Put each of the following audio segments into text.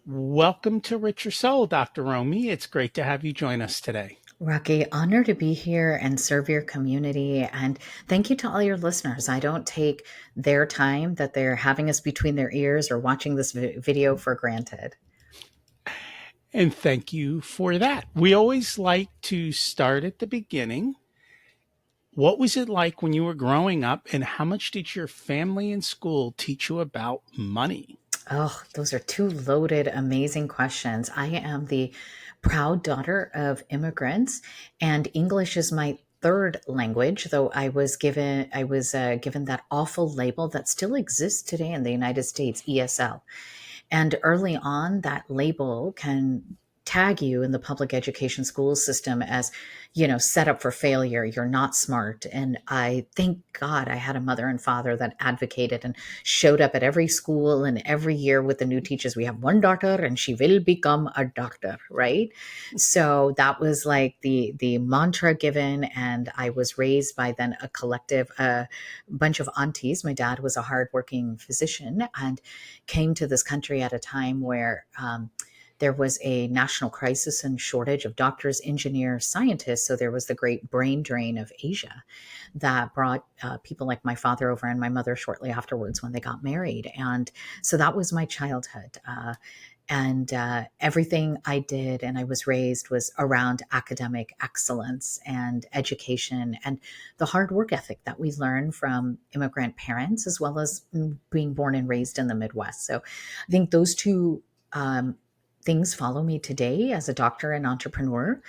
Welcome to Richer Soul, Dr. Romie. It's great to have you join us today. Rocky, honor to be here and serve your community. And thank you to all your listeners. I don't take their time that they're having us between their ears or watching this video for granted. And thank you for that. We always like to start at the beginning. What was it like when you were growing up, and how much did your family and school teach you about money? Oh, those are two loaded, amazing questions. I am the proud daughter of immigrants, and English is my third language. Though I was given that awful label that still exists today in the United States, ESL. And early on, that label can tag you in the public education school system as, set up for failure. You're not smart. And I thank God I had a mother and father that advocated and showed up at every school and every year with the new teachers. We have one daughter and she will become a doctor, right? So that was like the mantra given. And I was raised by then a collective, bunch of aunties. My dad was a hardworking physician and came to this country at a time where there was a national crisis and shortage of doctors, engineers, scientists. So there was the great brain drain of Asia that brought people like my father over and my mother shortly afterwards when they got married. And so that was my childhood. And everything I did and I was raised was around academic excellence and education and the hard work ethic that we learn from immigrant parents, as well as being born and raised in the Midwest. So I think those two things follow me today as a doctor and entrepreneur.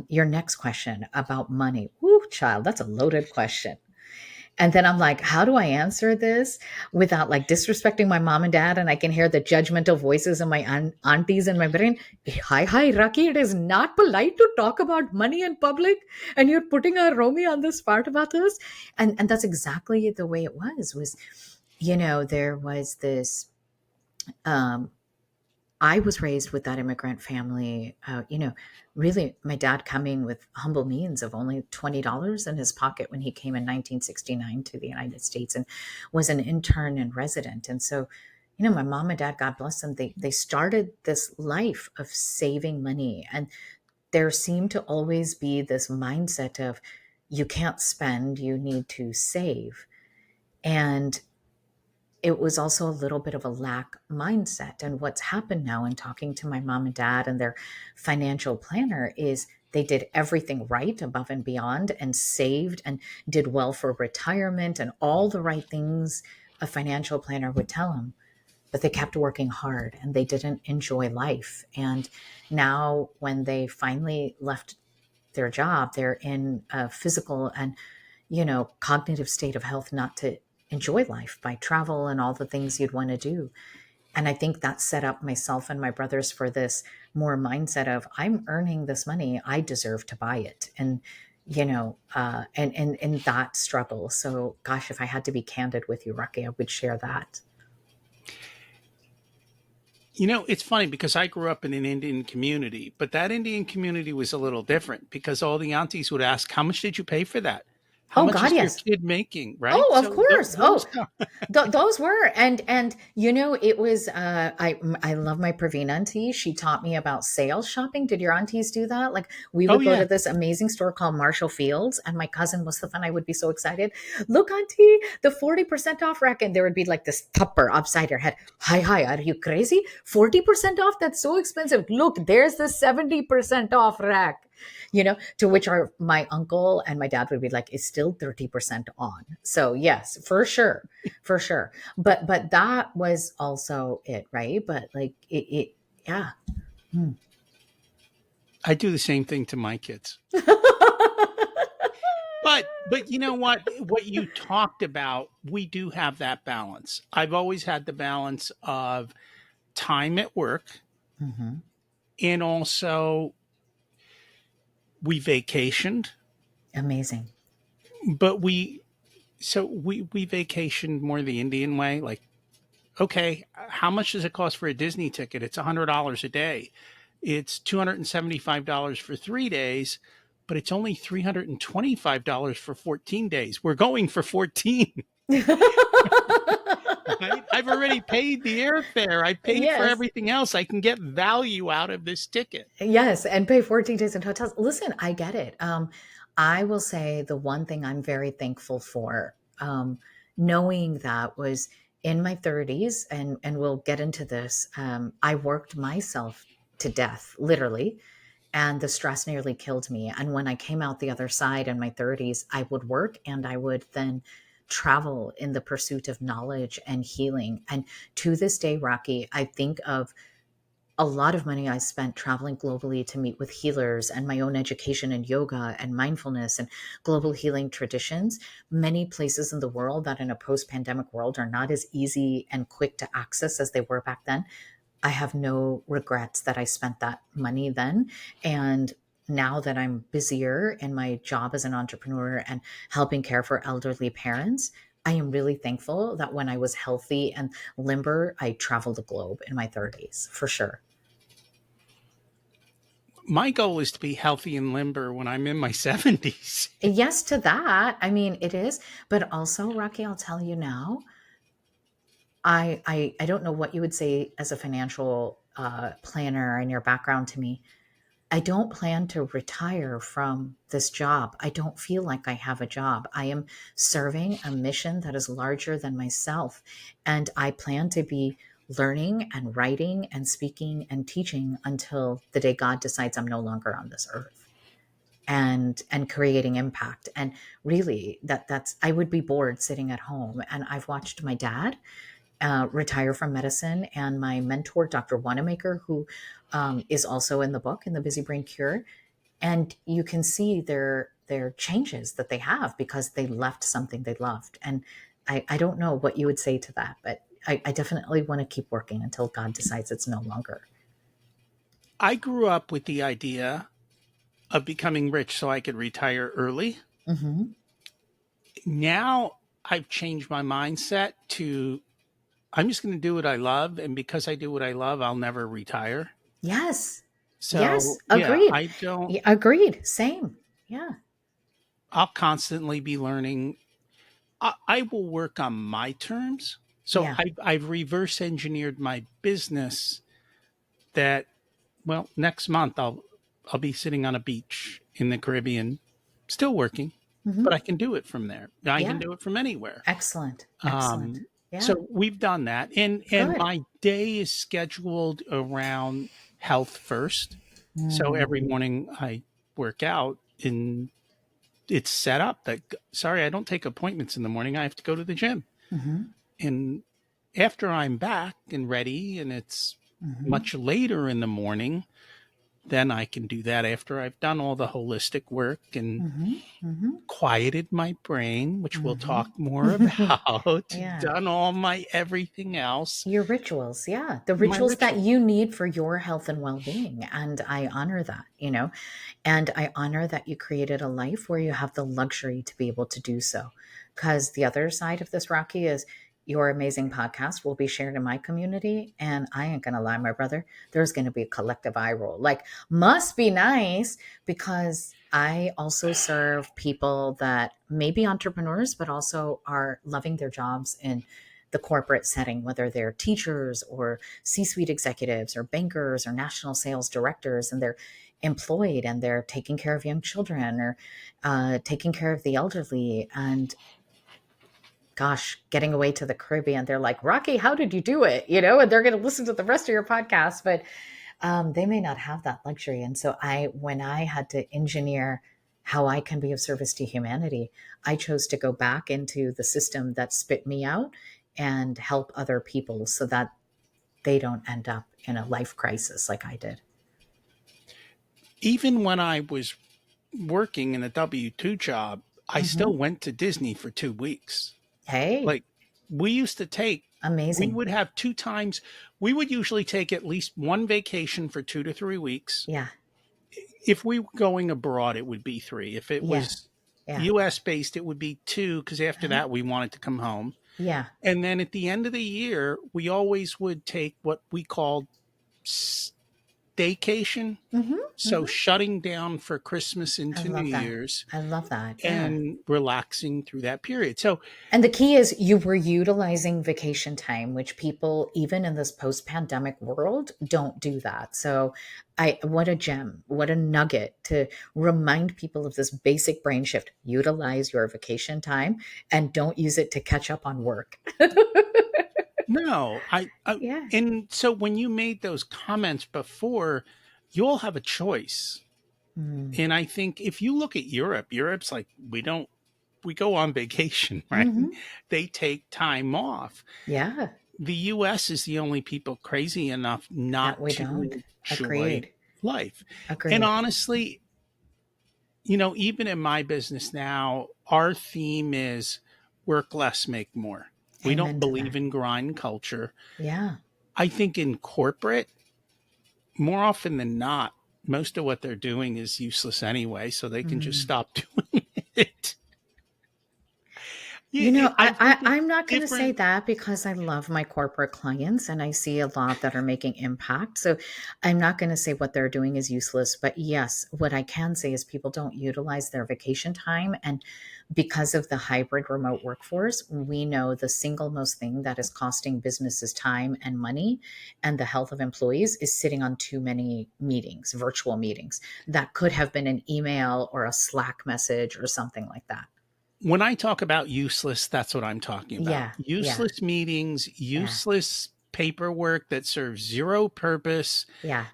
Your next question about money. Woo, child, that's a loaded question. And then I'm like, how do I answer this without like disrespecting my mom and dad? And I can hear the judgmental voices of my aunties in my brain. Hi, Rocky. It is not polite to talk about money in public. And you're putting a Romy on this part about this. And that's exactly the way it was, there was this, um, I was raised with that immigrant family. Really, my dad coming with humble means of only $20 in his pocket when he came in 1969 to the United States and was an intern and resident. And so, my mom and dad, God bless them, they started this life of saving money. And there seemed to always be this mindset of you can't spend, you need to save. And it was also a little bit of a lack mindset. And what's happened now in talking to my mom and dad and their financial planner is they did everything right above and beyond and saved and did well for retirement and all the right things a financial planner would tell them. But they kept working hard and they didn't enjoy life. And now, when they finally left their job, they're in a physical and cognitive state of health not to enjoy life by travel and all the things you'd want to do. And I think that set up myself and my brothers for this more mindset of I'm earning this money, I deserve to buy it. And and that struggle. So gosh, if I had to be candid with you, Rocky, I would share that. It's funny because I grew up in an Indian community, but that Indian community was a little different because all the aunties would ask, how much did you pay for that? How Oh much God, is your yes. kid making? Right. Oh, of So course. those, Those were and it was I love my Praveen auntie. She taught me about sales shopping. Did your aunties do that? Like we oh, would go yeah. to this amazing store called Marshall Fields, and my cousin was the fun. I would be so excited. Look, auntie, the 40% off rack, and there would be like this thupper upside her head. Hi, are you crazy? 40% off? That's so expensive. Look, there's the 70% off rack. To which my uncle and my dad would be like, it's still 30% on. So yes, for sure. But that was also it, right? But like it yeah. Hmm. I do the same thing to my kids. But you know what? What you talked about, we do have that balance. I've always had the balance of time at work, Hmm. and also we vacationed, Amazing. but we vacationed more the Indian way. Like, okay, how much does it cost for a Disney ticket? It's $100 a day. It's $275 for 3 days, but it's only $325 for 14 days. We're going for 14. right? I've already paid the airfare. I paid for Yes. everything else. I can get value out of this ticket. Yes, and pay 14 days in hotels. Listen, I get it. I will say the one thing I'm very thankful for, knowing that was in my 30s, and we'll get into this. I worked myself to death, literally, and the stress nearly killed me. And when I came out the other side in my 30s, I would work and I would then travel in the pursuit of knowledge and healing. And to this day, Rocky, I think of a lot of money I spent traveling globally to meet with healers and my own education in yoga and mindfulness and global healing traditions. Many places in the world that in a post pandemic world are not as easy and quick to access as they were back then. I have no regrets that I spent that money then. And now that I'm busier in my job as an entrepreneur and helping care for elderly parents, I am really thankful that when I was healthy and limber, I traveled the globe in my 30s for sure. My goal is to be healthy and limber when I'm in my 70s. Yes, to that. I mean, it is. But also, Rocky, I'll tell you now, I don't know what you would say as a financial planner and your background to me. I don't plan to retire from this job. I don't feel like I have a job. I am serving a mission that is larger than myself. And I plan to be learning and writing and speaking and teaching until the day God decides I'm no longer on this earth, and creating impact. And really that's I would be bored sitting at home. And I've watched my dad retire from medicine, and my mentor, Dr. Wanamaker, who is also in the book, in the Busy Brain Cure. And you can see their changes that they have because they left something they loved. And I don't know what you would say to that, but I definitely want to keep working until God decides it's no longer. I grew up with the idea of becoming rich so I could retire early. Hmm. Now I've changed my mindset to I'm just going to do what I love. And because I do what I love, I'll never retire. Yes. Yes. So, yeah, Agreed. Yeah, agreed. Same. Yeah. I'll constantly be learning. I will work on my terms. So Yeah. I've reverse engineered my business that, well, next month I'll be sitting on a beach in the Caribbean, still working, but Hmm. I can do it from there. I can Yeah. do it from anywhere. Excellent. Excellent. Um, Yeah. so we've done that, and Good. my day is scheduled around health first. So Mm. every morning I work out, and it's set up that sorry, I don't take appointments in the morning. I have to go to the gym, Hmm. and after I'm back and ready, and it's Hmm. much later in the morning, then I can do that after I've done all the holistic work and Hmm. Hmm. quieted my brain, which we'll talk more Hmm. about, Yeah. done all my everything else, Your rituals. Yeah. The my rituals that ritual. you need for your health and well being. And I honor that. And I honor that you created a life where you have the luxury to be able to do so. Because the other side of this, Rocky, is your amazing podcast will be shared in my community. And I ain't going to lie, my brother, there's going to be a collective eye roll. Like, must be nice because I also serve people that may be entrepreneurs, but also are loving their jobs in the corporate setting, whether they're teachers or C suite executives or bankers or national sales directors, and they're employed and they're taking care of young children or taking care of the elderly. And gosh, getting away to the Caribbean, they're like, Rocky, how did you do it? And they're going to listen to the rest of your podcast, but they may not have that luxury. And so when I had to engineer how I can be of service to humanity, I chose to go back into the system that spit me out and help other people so that they don't end up in a life crisis like I did. Even when I was working in a W 2 job, I still Hmm. went to Disney for 2 weeks. Hey, Like we used to take, we amazing. would have two times, we would usually take at least one vacation for 2 to 3 weeks. Yeah, If we were going abroad, it would be three. If it yeah, was yeah, US based, it would be two, because after uh-huh. that, we wanted to come home. Yeah. And then at the end of the year, we always would take what we called daycation. Hmm. So Hmm. shutting down for Christmas I into New love that. Year's I love that. Yeah. and relaxing through that period. So And the key is you were utilizing vacation time, which people, even in this post pandemic world, don't do that. So, what a gem, what a nugget to remind people of this basic brain shift. Utilize your vacation time and don't use it to catch up on work. no, Yeah. and so when you made those comments before, you all have a choice. Mm. And I think if you look at Europe, Europe's like, we go on vacation, right? Hmm. They take time off. Yeah. The US is the only people crazy enough not That we don't. to enjoy Agreed. life. And Agreed. honestly, even in my business now, our theme is work less, make more. We don't Amen to believe that. in grind culture. Yeah. I think in corporate, more often than not, most of what they're doing is useless anyway, so they can just Mm. stop doing it. You Yeah, know, I think it's I'm not going to say different. that because I love my corporate clients and I see a lot that are making impact. So I'm not going to say what they're doing is useless. But yes, what I can say is people don't utilize their vacation time. And because of the hybrid remote workforce, we know the single most thing that is costing businesses time and money and the health of employees is sitting on too many meetings, virtual meetings. That could have been an email or a Slack message or something like that. When I talk about useless, that's what I'm talking about. Yeah. Yeah. Useless meetings, Yeah. useless paperwork that serves zero purpose. Yeah.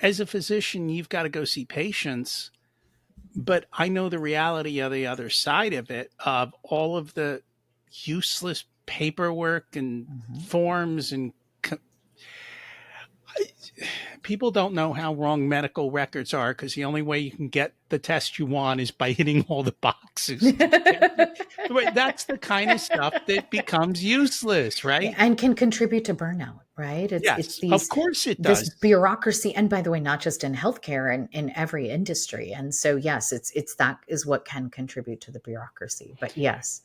As a physician, you've got to go see patients, but I know the reality of the other side of it, of all of the useless paperwork and Mhm. forms and people don't know how wrong medical records are because the only way you can get the test you want is by hitting all the boxes to get it. Right, that's the kind of stuff that becomes useless, Yeah, right? and can contribute to burnout, right? It's Yes, of course it this does. bureaucracy, and by the way, not just in healthcare and in every industry. And so yes, it's that is what can contribute to the bureaucracy. But yes.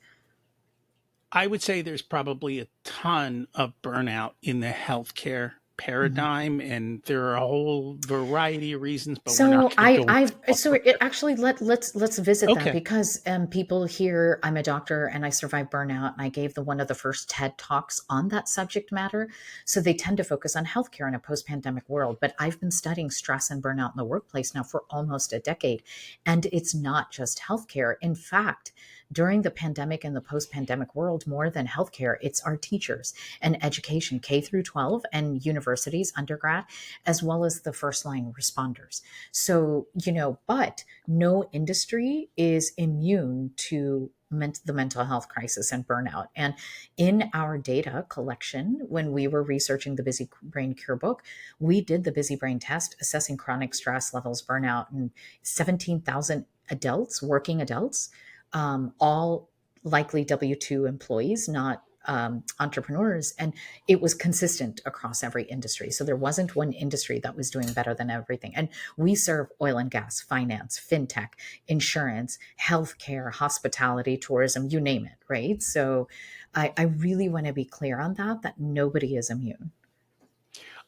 I would say there's probably a ton of burnout in the healthcare Mhm. paradigm, and there are a whole variety of reasons, but we're So not going to go I've into so all of it it. actually let's visit that Okay. because people hear I'm a doctor and I survived burnout and I gave the one of the first TED talks on that subject matter. So they tend to focus on healthcare in a post-pandemic world. But I've been studying stress and burnout in the workplace now for almost a decade. And it's not just healthcare. In fact, during the pandemic and the post-pandemic world, more than healthcare, it's our teachers and education, K through 12 and universities, undergrad, as well as the first line responders. So, but no industry is immune to the mental health crisis and burnout. And in our data collection, when we were researching the Busy Brain Cure book, we did the Busy Brain test assessing chronic stress levels, burnout, and 17,000 adults, working adults, all likely W-2 employees, not entrepreneurs. And it was consistent across every industry. So there wasn't one industry that was doing better than everything. And we serve oil and gas, finance, fintech, insurance, healthcare, hospitality, tourism, you name it, right? So I really want to be clear on that nobody is immune.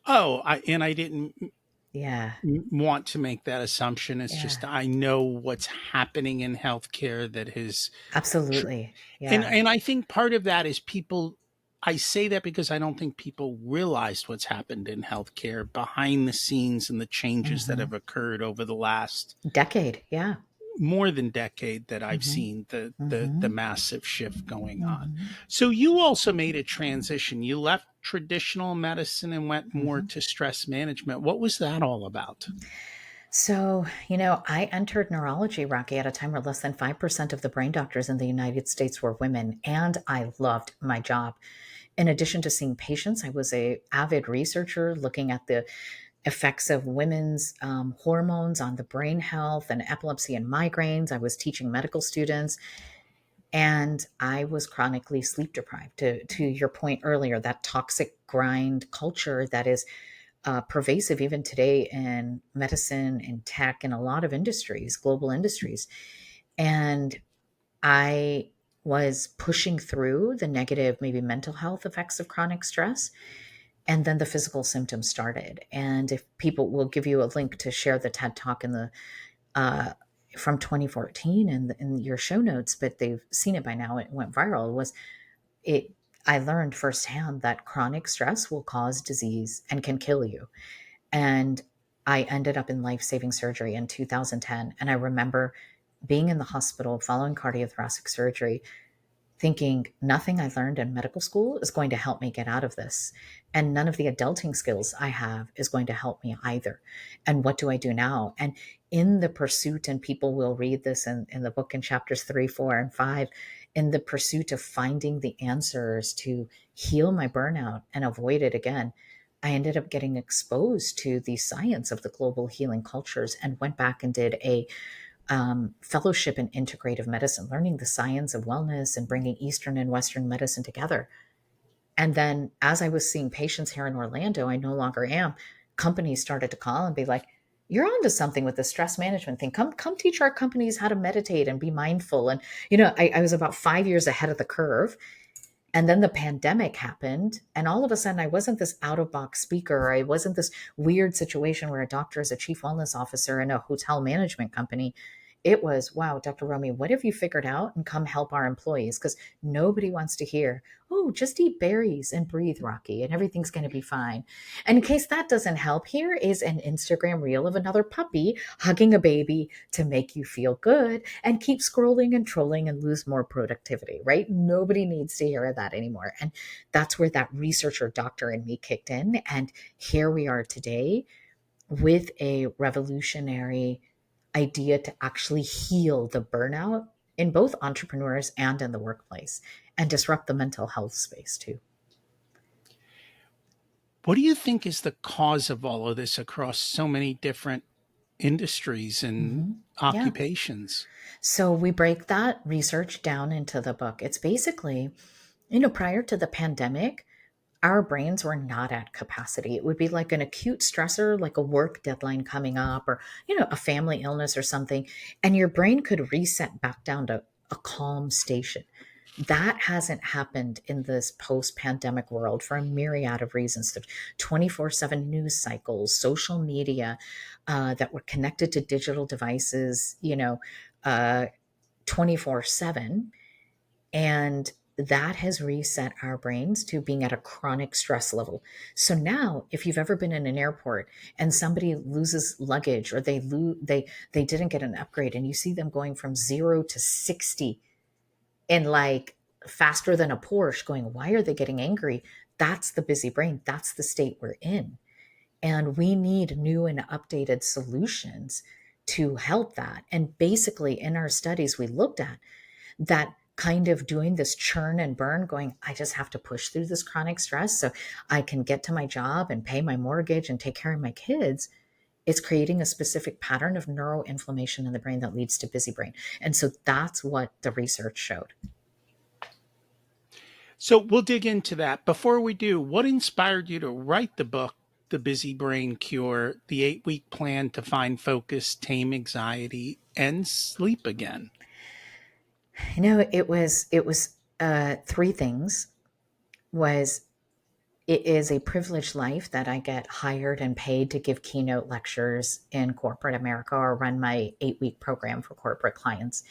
I didn't Yeah. want to make that assumption. It's Yeah. just I know what's happening in healthcare that has tr- Absolutely. and Yeah. and I think part of that is people. I say that because I don't think people realized what's happened in healthcare behind the scenes and the changes that Hmm. have occurred over the last Decade. Yeah. more than decade that I've Hmm. seen the Hmm. massive shift going on. Hmm. So you also made a transition. You left traditional medicine and went more Hmm. to stress management. What was that all about? So, I entered neurology, Rocky, at a time where less than 5% of the brain doctors in the United States were women, and I loved my job. In addition to seeing patients, I was a avid researcher looking at the effects of women's hormones on the brain health and epilepsy and migraines. I was teaching medical students, and I was chronically sleep deprived. To your point earlier, that toxic grind culture that is pervasive even today in medicine and tech and a lot of industries, global industries. And I was pushing through the negative, maybe mental health effects of chronic stress. And then the physical symptoms started. And if people will give you a link to share the TED talk in the uh, from 2014 in your show notes, but they've seen it by now. It went viral. Was it? I learned firsthand that chronic stress will cause disease and can kill you. And I ended up in life-saving surgery in 2010. And I remember being in the hospital following cardiothoracic surgery, thinking nothing I learned in medical school is going to help me get out of this. And none of the adulting skills I have is going to help me either. And what do I do now? And in the pursuit, and people will read this in the book in chapters 3, 4, and 5, in the pursuit of finding the answers to heal my burnout and avoid it again, I ended up getting exposed to the science of the global healing cultures and went back and did a fellowship in integrative medicine, learning the science of wellness and bringing Eastern and Western medicine together. And then as I was seeing patients here in Orlando, I no longer am. Companies started to call and be like, "You're onto something with the stress management thing. Come teach our companies how to meditate and be mindful." And I was about 5 years ahead of the curve. And then the pandemic happened, and all of a sudden, I wasn't this out of box speaker. Or I wasn't this weird situation where a doctor is a chief wellness officer in a hotel management company. It was, wow, Dr. Romie, what have you figured out? And come help our employees, because nobody wants to hear, oh, just eat berries and breathe, Rocky, and everything's going to be fine. And in case that doesn't help, here is an Instagram reel of another puppy hugging a baby to make you feel good and keep scrolling and trolling and lose more productivity, right? Nobody needs to hear that anymore. And that's where that researcher doctor in me kicked in. And here we are today with a revolutionary idea to actually heal the burnout in both entrepreneurs and in the workplace and disrupt the mental health space too. What do you think is the cause of all of this across so many different industries and Yeah. occupations? So we break that research down into the book. It's basically, prior to the pandemic, our brains were not at capacity. It would be like an acute stressor, like a work deadline coming up, or, a family illness or something. And your brain could reset back down to a calm station. That hasn't happened in this post pandemic world for a myriad of reasons. The 24/7 news cycles, social media, that we're connected to digital devices, 24/7. And that has reset our brains to being at a chronic stress level. So now, if you've ever been in an airport and somebody loses luggage, or they didn't get an upgrade, and you see them going from 0 to 60 in like faster than a Porsche, going, why are they getting angry? That's the busy brain. That's the state we're in. And we need new and updated solutions to help that. And basically, in our studies, we looked at that kind of doing this churn and burn, going, I just have to push through this chronic stress so I can get to my job and pay my mortgage and take care of my kids. It's creating a specific pattern of neuroinflammation in the brain that leads to busy brain. And so that's what the research showed. So we'll dig into that. Before we do, what inspired you to write the book, The Busy Brain Cure, the 8-week plan to find focus, tame anxiety, and sleep again? It was three things. Was It is a privileged life that I get hired and paid to give keynote lectures in corporate America or run my 8-week program for corporate clients.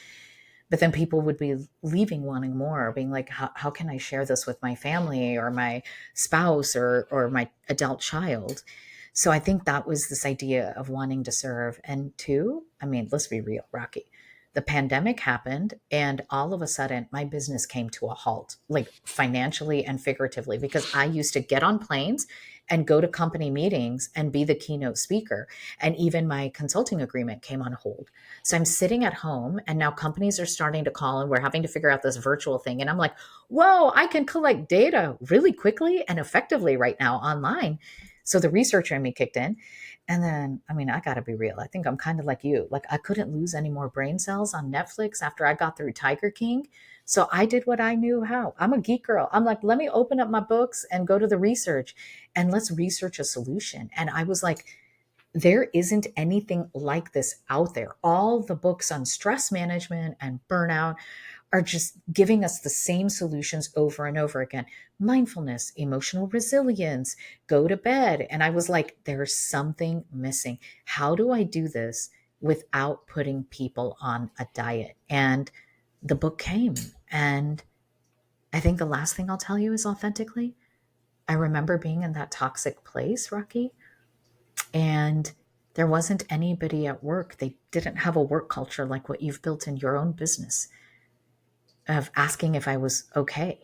But then people would be leaving wanting more, being like, how can I share this with my family or my spouse or my adult child? So I think that was this idea of wanting to serve. And two, I mean, let's be real, Rocky. The pandemic happened, and all of a sudden, my business came to a halt, like financially and figuratively, because I used to get on planes and go to company meetings and be the keynote speaker. And even my consulting agreement came on hold. So I'm sitting at home, and now companies are starting to call, and we're having to figure out this virtual thing. And I'm like, whoa, I can collect data really quickly and effectively right now online. So the researcher in me kicked in. And then, I mean, I got to be real. I think I'm kind of like you. Like, I couldn't lose any more brain cells on Netflix after I got through Tiger King. So I did what I knew how. I'm a geek girl. I'm like, let me open up my books and go to the research, and let's research a solution. And I was like, there isn't anything like this out there. All the books on stress management and burnout are just giving us the same solutions over and over again. Mindfulness, emotional resilience, go to bed. And I was like, there's something missing. How do I do this without putting people on a diet? And the book came. And I think the last thing I'll tell you is authentically, I remember being in that toxic place, Rocky, and there wasn't anybody at work. They didn't have a work culture like what you've built in your own business of asking if I was okay.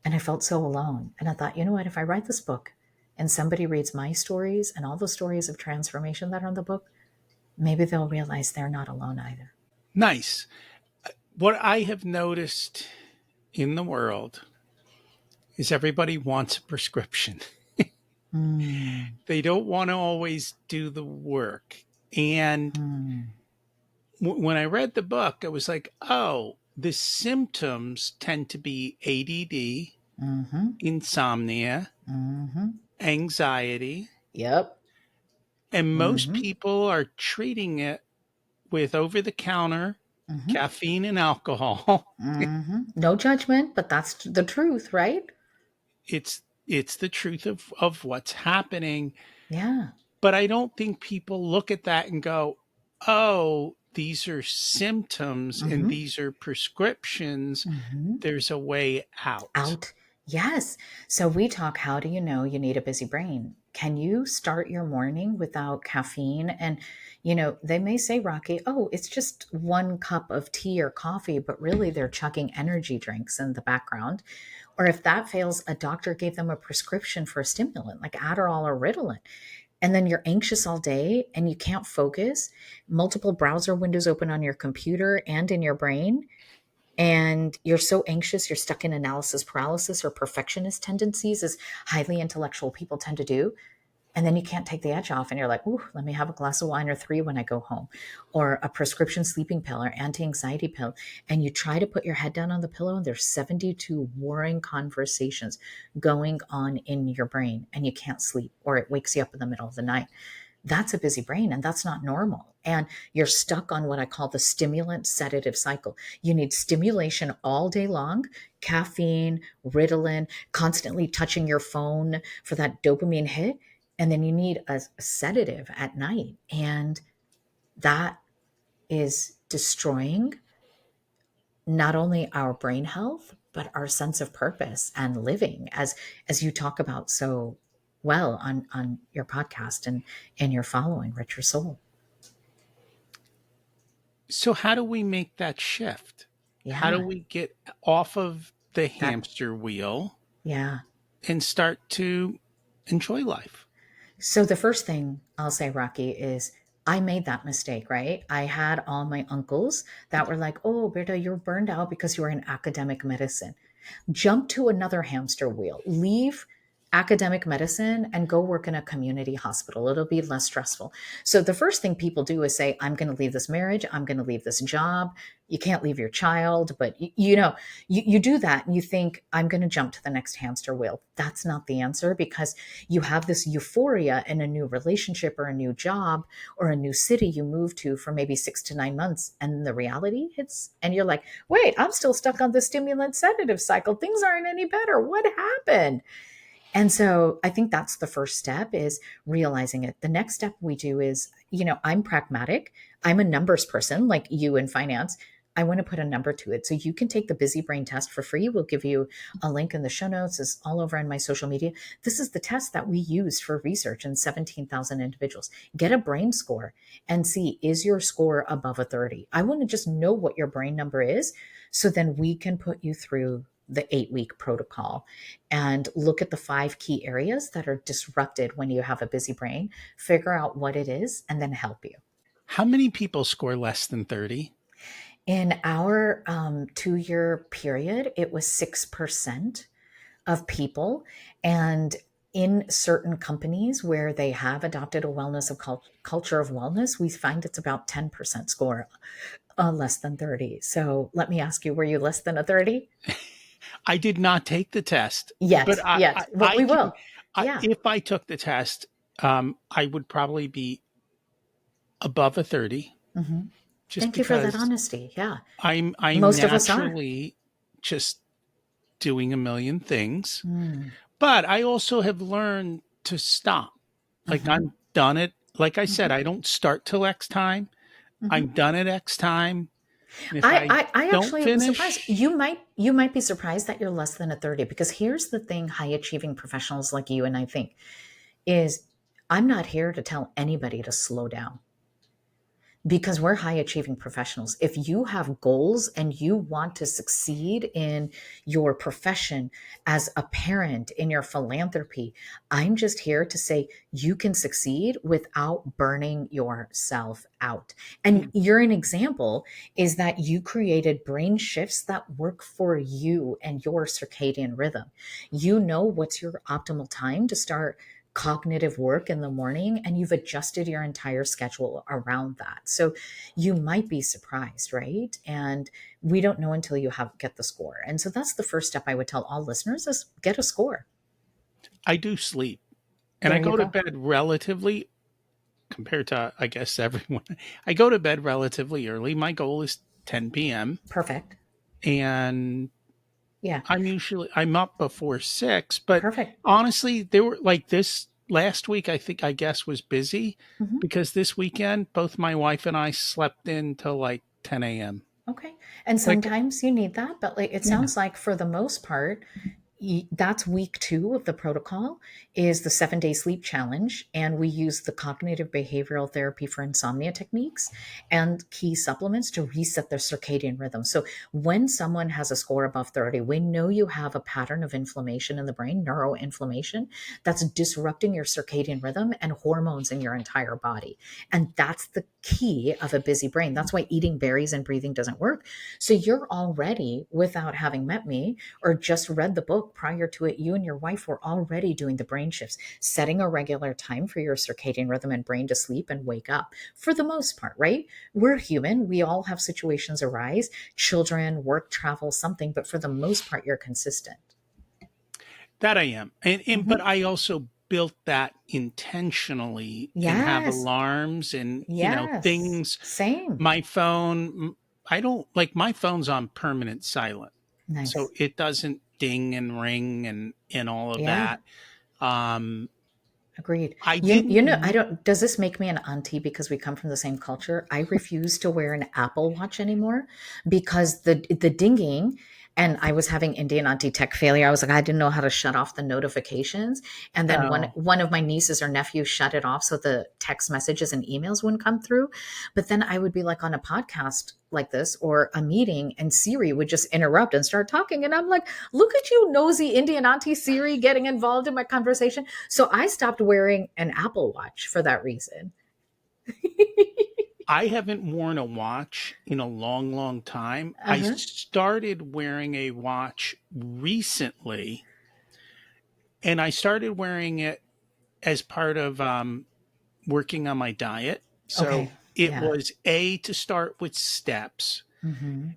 And I felt so alone. And I thought, you know what? If I write this book and somebody reads my stories and all the stories of transformation that are in the book, maybe they'll realize they're not alone either. Nice. What I have noticed in the world is everybody wants a prescription. Mm, They don't want to always do the work. And mm, when I read the book, I was like, oh, the symptoms tend to be ADD, mm-hmm, insomnia, mm-hmm. anxiety, Yep. and most Mm-hmm, people are treating it with over the counter mm-hmm, caffeine and alcohol. mm-hmm. No judgment, but that's the truth, right? It's the truth of what's happening. Yeah. But I don't think people look at that and go, oh, these are symptoms and Mm-hmm, these are prescriptions. mm-hmm. There's a way out. Out. Yes. So we talk, how do you know you need a busy brain? Can you start your morning without caffeine? And, they may say, Rocky, oh, it's just 1 cup of tea or coffee, but really they're chugging energy drinks in the background. Or if that fails, a doctor gave them a prescription for a stimulant like Adderall or Ritalin. And then you're anxious all day and you can't focus, multiple browser windows open on your computer and in your brain, and you're so anxious, you're stuck in analysis paralysis or perfectionist tendencies, as highly intellectual people tend to do. And then you can't take the edge off, and you're like, ooh, let me have a glass of wine or 3 when I go home, or a prescription sleeping pill or anti-anxiety pill. And you try to put your head down on the pillow, and there's 72 warring conversations going on in your brain, and you can't sleep, or it wakes you up in the middle of the night. That's a busy brain, and that's not normal. And you're stuck on what I call the stimulant-sedative cycle. You need stimulation all day long, caffeine, Ritalin, constantly touching your phone for that dopamine hit. And then you need a sedative at night. And that is destroying not only our brain health, but our sense of purpose and living, as you talk about so well on your podcast and your following, Richer Soul. So, how do we make that shift? How do Yeah. we get off of the That, hamster wheel yeah. and start to enjoy life? So the first thing I'll say, Rocky, is I made that mistake, right? I had all my uncles that were like, oh, Berta, you're burned out because you are in academic medicine. Jump to another hamster wheel, leave academic medicine and go work in a community hospital. It'll be less stressful. So the first thing people do is say, I'm going to leave this marriage. I'm going to leave this job. You can't leave your child, but you do that and you think, I'm going to jump to the next hamster wheel. That's not the answer, because you have this euphoria in a new relationship or a new job or a new city you move to for maybe 6 to 9 months. And the reality hits and you're like, wait, I'm still stuck on the stimulant-sedative cycle. Things aren't any better. What happened? And so I think that's the first step, is realizing it. The next step we do is, I'm pragmatic. I'm a numbers person like you in finance. I want to put a number to it. So you can take the Busy Brain test for free. We'll give you a link in the show notes. It's all over on my social media. This is the test that we used for research in 17,000 individuals. Get a brain score and see, is your score above a 30? I want to just know what your brain number is, so then we can put you through the 8-week protocol and look at the 5 key areas that are disrupted when you have a busy brain, figure out what it is, and then help you. How many people score less than 30? In our 2-year period, it was 6% of people. And in certain companies where they have adopted a wellness of culture of wellness, we find it's about 10% score less than 30. So let me ask you, were you less than a 30? I did not take the test, but Yet. Well, I we can. will. Yeah. If I took the test, I would probably be above a 30. Mhm. just Thank you for that because honesty. Yeah. I'm Most of us are. naturally just doing a million things. Mm. But I also have learned to stop. Like Hmm. I'm done it. Like I said, Hmm. I don't start till X time. I'm Hmm. done at X time. And if I I don't actually was surprised. finish, You might be surprised that you're less than a 30, because here's the thing high achieving professionals like you and I think is, I'm not here to tell anybody to slow down, because we're high achieving professionals. If you have goals and you want to succeed in your profession, as a parent, in your philanthropy, I'm just here to say you can succeed without burning yourself out. And mm, you're an example, is that you created brain shifts that work for you and your circadian rhythm. You know what's your optimal time to start cognitive work in the morning, and you've adjusted your entire schedule around that. So you might be surprised, right? And we don't know until you have get the score. And so that's the first step I would tell all listeners, is get a score. I do sleep. And I There you go to go. bed relatively, compared to, I guess, everyone. I go to bed relatively early. My goal is 10 p.m. Perfect. And Yeah. I'm up before 6, but Perfect. honestly, there were like this last week, I think, I guess, was busy Hmm. because this weekend both my wife and I slept in till like 10 a.m. Okay. And Like, sometimes you need that, but like it yeah. sounds like for the most part, that's week 2 of the protocol, is the 7-day sleep challenge, and we use the cognitive behavioral therapy for insomnia techniques and key supplements to reset their circadian rhythm. So when someone has a score above 30, we know you have a pattern of inflammation in the brain, neuroinflammation, that's disrupting your circadian rhythm and hormones in your entire body. And that's the key of a busy brain. That's why eating berries and breathing doesn't work. So you're already, without having met me or just read the book prior to it, you and your wife were already doing the brain shifts, setting a regular time for your circadian rhythm and brain to sleep and wake up. For the most part, right? We're human. We all have situations arise, children, work, travel, something, but for the most part, you're consistent. That I am. And but Hmm. I also built that intentionally and have Yes. alarms and, Yes. things. Same. My phone, I don't like my phone's on permanent silent. So Nice. it doesn't ding and ring and all of Yeah. that. Um Agreed. I You didn't know, I don't, does this make me an auntie because we come from the same culture? I refuse to wear an Apple Watch anymore because the dinging, and I was having Indian auntie tech failure. I was like, I didn't know how to shut off the notifications. And then Oh, one of my nieces or nephews shut it off so the text messages and emails wouldn't come through. But then I would be like on a podcast like this or a meeting, and Siri would just interrupt and start talking. And I'm like, look at you, nosy Indian auntie Siri, getting involved in my conversation. So I stopped wearing an Apple Watch for that reason. I haven't worn a watch in a long, long time. I Uh-huh. started wearing a watch recently, and I started wearing it as part of working on my diet. Okay. So it Yeah. was A, to start with steps. Mm-hmm.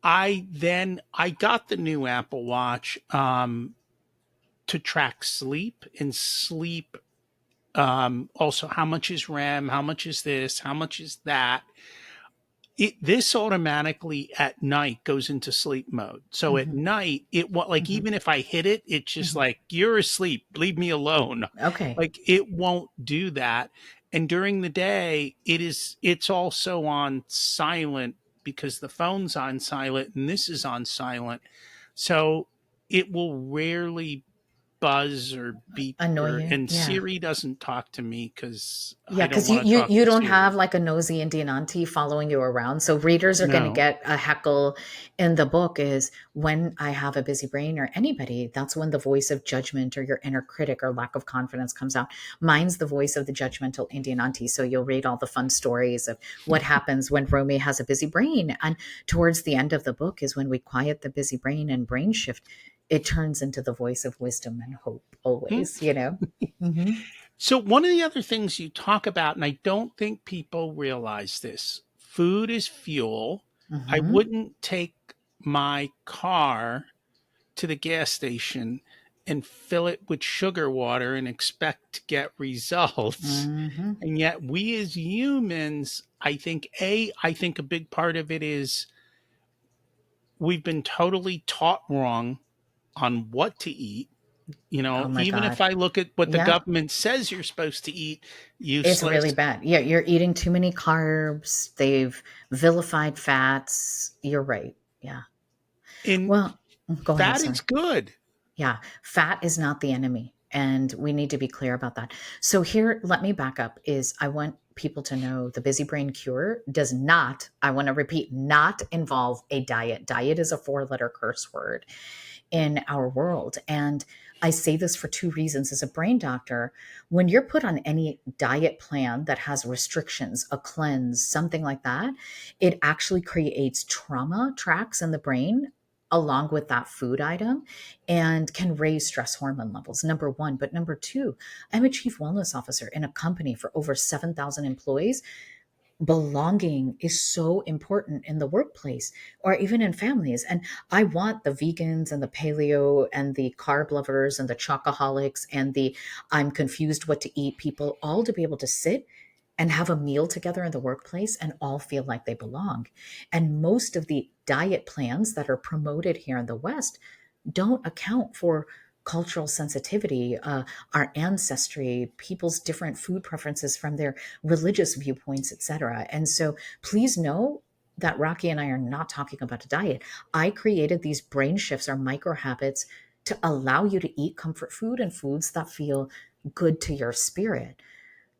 I got the new Apple Watch to track sleep and sleep. Also, how much is REM? How much is this? How much is that? This automatically at night goes into sleep mode. So at Mm-hmm. night, like Mm-hmm. even if I hit it, it's just Mm-hmm. like you're asleep. Leave me alone. Okay. Like it won't do that. And during the day, it's also on silent because the phone's on silent and this is on silent. So it will rarely buzz or beep Annoy or you. and Yeah. Siri doesn't talk to me because Yeah, I don't because want to talk you to don't have Siri. like a nosy Indian auntie following you around. So readers are going to No. get a heckle in the book, is when I have a busy brain, or anybody, that's when the voice of judgment or your inner critic or lack of confidence comes out. Mine's the voice of the judgmental Indian auntie. So you'll read all the fun stories of what happens when Romie has a busy brain. And towards the end of the book is when we quiet the busy brain and brain shift, it turns into the voice of wisdom and hope Hmm? always, you know? Mm-hmm. So, one of the other things you talk about, and I don't think people realize this, food is fuel. I Mm-hmm. wouldn't take my car to the gas station and fill it with sugar water and expect to get results. Mm-hmm. And yet, we as humans, I think a big part of it is we've been totally taught wrong on what to eat. Oh my Even if God. I look at what the Yep. government says you're supposed to eat, It's really useless. bad. Yeah, you're eating too many carbs. They've vilified fats. You're right. Yeah. And Well, go ahead. fat is Sorry. good. Yeah, fat is not the enemy, and we need to be clear about that. So here, let me back up is I want people to know the busy brain cure does not, I want to repeat, not involve a diet. Diet is a four-letter curse word in our world. And I say this for two reasons. As a brain doctor, when you're put on any diet plan that has restrictions, a cleanse, something like that, it actually creates trauma tracks in the brain along with that food item and can raise stress hormone levels, number one. But number two, I'm a chief wellness officer in a company for over 7,000 employees. Belonging is so important in the workplace or even in families. And I want the vegans and the paleo and the carb lovers and the chocoholics and the I'm confused what to eat people all to be able to sit and have a meal together in the workplace and all feel like they belong. And most of the diet plans that are promoted here in the West don't account for cultural sensitivity, our ancestry, people's different food preferences from their religious viewpoints, etc. And so please know that Rocky and I are not talking about a diet. I created these brain shifts or micro habits to allow you to eat comfort food and foods that feel good to your spirit.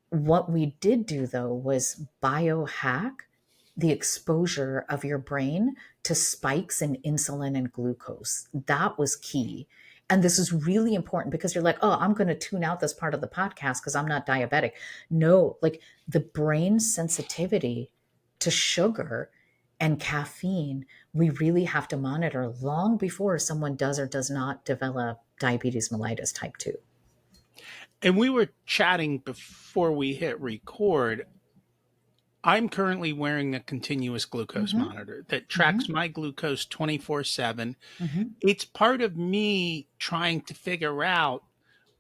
What we did do though was biohack the exposure of your brain to spikes in insulin and glucose. That was key. And this is really important because you're like, oh, I'm going to tune out this part of the podcast because I'm not diabetic. No, like the brain sensitivity to sugar and caffeine, we really have to monitor long before someone does or does not develop diabetes mellitus type 2. And we were chatting before we hit record. I'm currently wearing a continuous glucose Mm-hmm, monitor that mm-hmm, tracks my glucose 24/7. mm-hmm, It's part of me trying to figure out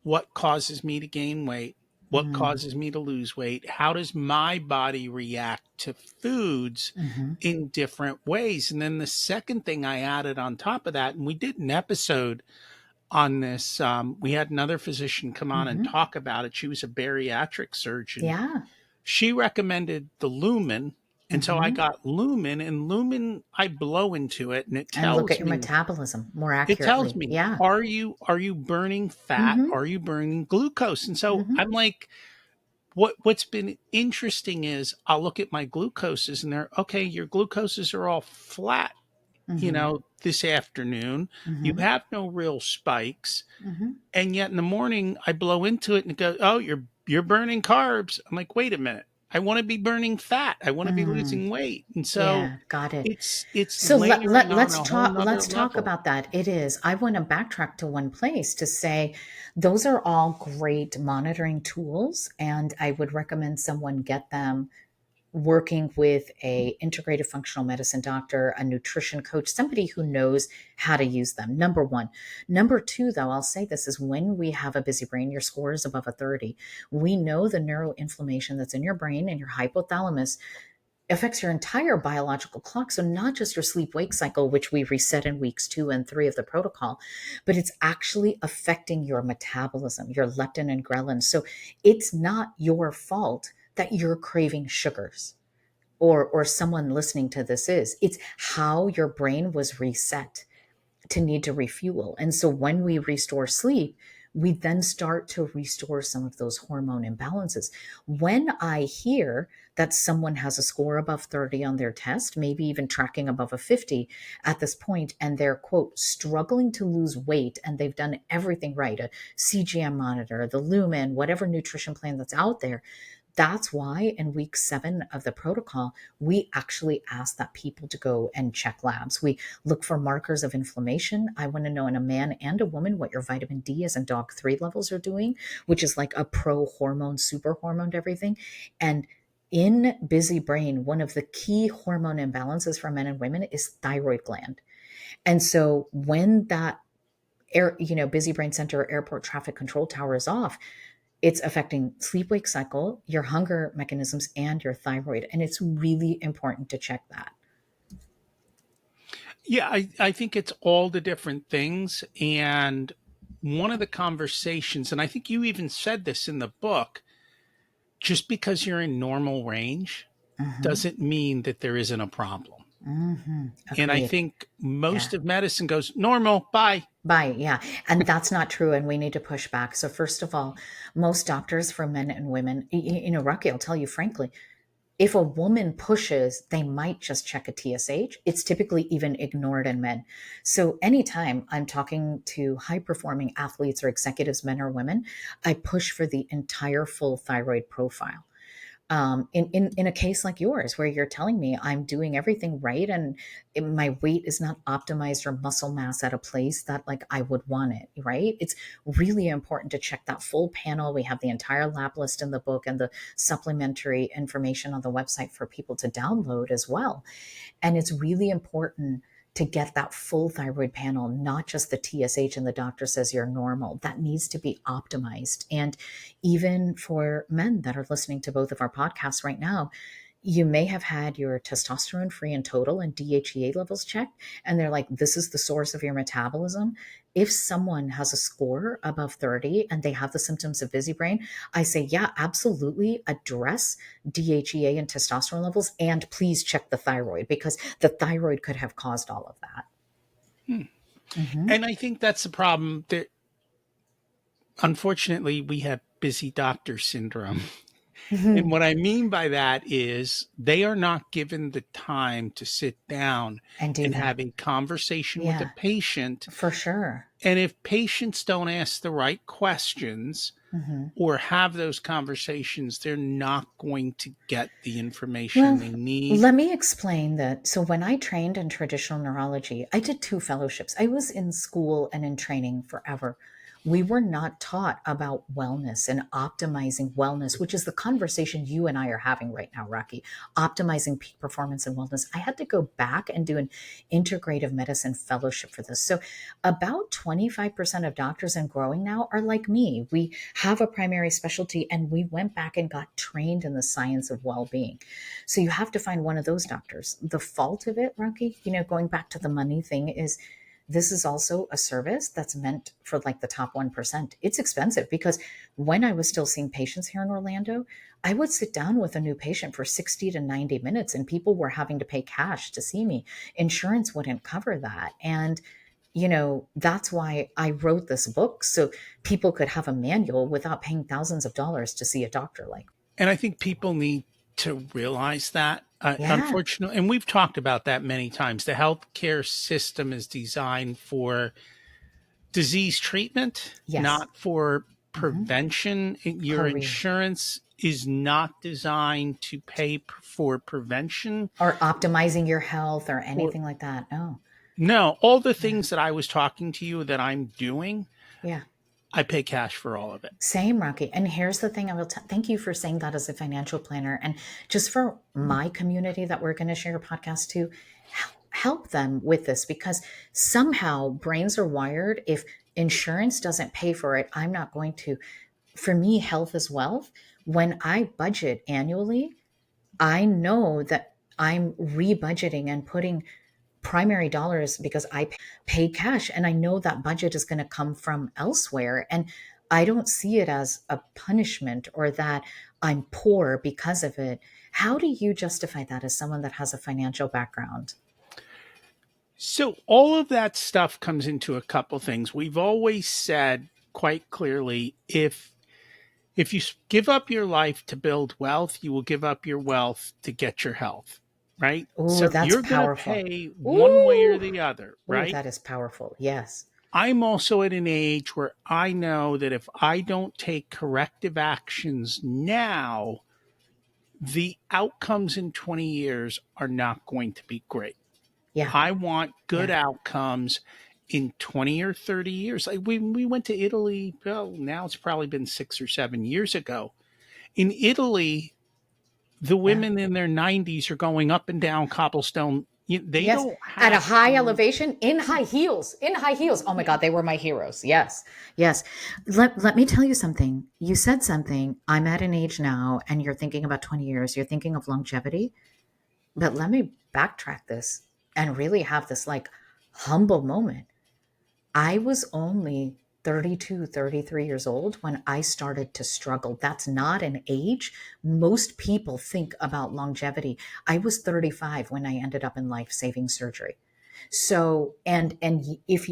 what causes me to gain weight, what mm-hmm, causes me to lose weight, how does my body react to foods mm-hmm. in different ways. And then the second thing I added on top of that, and we did an episode on this, we had another physician come on and Mm-hmm. talk about it. She was a bariatric surgeon. Yeah. She recommended the lumen. And so I Mm-hmm. got lumen, and lumen, I blow into it, and And look at your metabolism more it tells accurately. me, Yeah. are you burning fat? Mm-hmm. Are you burning glucose? And so Mm-hmm. I'm like, what's been interesting is I'll look at my glucoses and they're okay, your glucoses are all flat, Mm-hmm. this afternoon. You Mm-hmm. have no real spikes. Mm-hmm. And yet in the morning I blow into it and it goes, oh, you're burning carbs. I'm like, wait a minute. I want to be burning fat. I want to be Mm. losing weight. And so Yeah, got it. it's So layering on let's a whole talk nother let's talk level. about that. It is. I want to backtrack to one place to say those are all great monitoring tools and I would recommend someone get them working with a integrative functional medicine doctor, a nutrition coach, somebody who knows how to use them. Number one. Number two, though, I'll say this is when we have a busy brain, your score is above a 30. We know the neuroinflammation that's in your brain and your hypothalamus affects your entire biological clock. So not just your sleep wake cycle, which we reset in weeks 2 and 3 of the protocol, but it's actually affecting your metabolism, your leptin and ghrelin. So it's not your fault that you're craving sugars or someone listening to this is. It's how your brain was reset to need to refuel. And so when we restore sleep, we then start to restore some of those hormone imbalances. When I hear that someone has a score above 30 on their test, maybe even tracking above a 50 at this point, and they're, quote, struggling to lose weight, and they've done everything right, a CGM monitor, the Lumen, whatever nutrition plan that's out there, that's why in week 7 of the protocol, we actually ask that people to go and check labs. We look for markers of inflammation. I want to know in a man and a woman what your vitamin D is and DOG3 levels are doing, which is like a pro hormone, super hormone to everything. And in busy brain, one of the key hormone imbalances for men and women is thyroid gland. And so when that busy brain center or airport traffic control tower is off, it's affecting sleep wake cycle, your hunger mechanisms, and your thyroid. And it's really important to check that. Yeah, I think it's all the different things. And one of the conversations, and I think you even said this in the book, just because you're in normal range Hmm. doesn't mean that there isn't a problem. And I Agreed. think Yeah. most of medicine goes normal, bye. Bye. Yeah. And that's not true. And we need to push back. So, first of all, most doctors for men and women, Rocky, I'll tell you frankly, if a woman pushes, they might just check a TSH. It's typically even ignored in men. So, anytime I'm talking to high performing athletes or executives, men or women, I push for the entire full thyroid profile. In a case like yours where you're telling me I'm doing everything right and my weight is not optimized or muscle mass at a place that like I would want it, right? It's really important to check that full panel. We have the entire lab list in the book and the supplementary information on the website for people to download as well. And it's really important to get that full thyroid panel, not just the TSH and the doctor says you're normal. That needs to be optimized. And even for men that are listening to both of our podcasts right now, you may have had your testosterone free and total and DHEA levels checked, and they're like, this is the source of your metabolism. If someone has a score above 30 and they have the symptoms of busy brain, I say, yeah, absolutely address DHEA and testosterone levels, and please check the thyroid because the thyroid could have caused all of that. Hmm. Hmm. And I think that's the problem that unfortunately we have busy doctor syndrome. And what I mean by that is they are not given the time to sit down And do and that. have a conversation with a Yeah, patient. for sure. And if patients don't ask the right questions Hmm. or have those conversations, they're not going to get the information Well, they need. let me explain that. So, when I trained in traditional neurology, I did two fellowships. I was in school and in training forever. We were not taught about wellness and optimizing wellness, which is the conversation you and I are having right now, Rocky. Optimizing peak performance and wellness. I had to go back and do an integrative medicine fellowship for this. So, about 25% of doctors and growing now are like me. We have a primary specialty and we went back and got trained in the science of well being. So you have to find one of those doctors. The fault of it, Rocky, going back to the money thing, is this is also a service that's meant for like the top 1%. It's expensive because when I was still seeing patients here in Orlando, I would sit down with a new patient for 60 to 90 minutes and people were having to pay cash to see me. Insurance wouldn't cover that. And that's why I wrote this book so people could have a manual without paying thousands of dollars to see a doctor like. And I think people need to realize that. Yeah. Unfortunately, and we've talked about that many times, the healthcare system is designed for disease treatment, Yes. not for Hmm. prevention. Your Correct. insurance is not designed to pay for prevention. Or optimizing your health or Or anything like that. No. no, all the Yeah. things that I was talking to you that I'm doing, Yeah. I pay cash for all of it. Same, Rocky. And here's the thing, I will thank you for saying that as a financial planner. And just for my community that we're going to share a podcast to, help them with this because somehow brains are wired. If insurance doesn't pay for it, I'm not going to. For me, health is wealth. When I budget annually, I know that I'm rebudgeting and putting primary dollars because I pay cash and I know that budget is going to come from elsewhere. And I don't see it as a punishment or that I'm poor because of it. How do you justify that as someone that has a financial background? So all of that stuff comes into a couple things. We've always said quite clearly if you give up your life to build wealth, you will give up your wealth to get your health, right? Oh, So that's you're going to powerful. pay one way or Ooh, the other, oh, right? that is powerful. Yes. I'm also at an age where I know that if I don't take corrective actions now, the outcomes in 20 years are not going to be great. Yeah. I want good Yeah. outcomes in 20 or 30 years. Like we went to Italy, well, now it's probably been 6 or 7 years ago. In Italy, the Yeah. women in their 90s are going up and down cobblestone They Yes. don't At a have high to. elevation, in high heels, in high heels. Oh my God, they were my heroes. Yes. Yes. Let me tell you something. You said something. I'm at an age now, and you're thinking about 20 years. You're thinking of longevity. But let me backtrack this and really have this like humble moment. I was only 32, 33 years old when I started to struggle. That's not an age. Most people think about longevity. I was 35 when I ended up in life-saving surgery. So, and if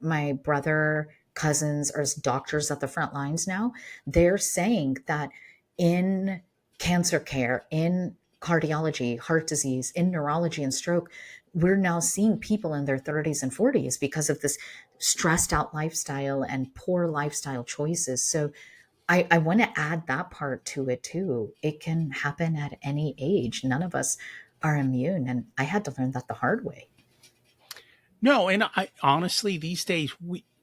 my brother, cousins are doctors at the front lines now, they're saying that in cancer care, in cardiology, heart disease, in neurology and stroke, we're now seeing people in their 30s and 40s because of this stressed out lifestyle and poor lifestyle choices. So I want to add that part to it too. It can happen at any age. None of us are immune. And I had to learn that the hard way. No, and I honestly these days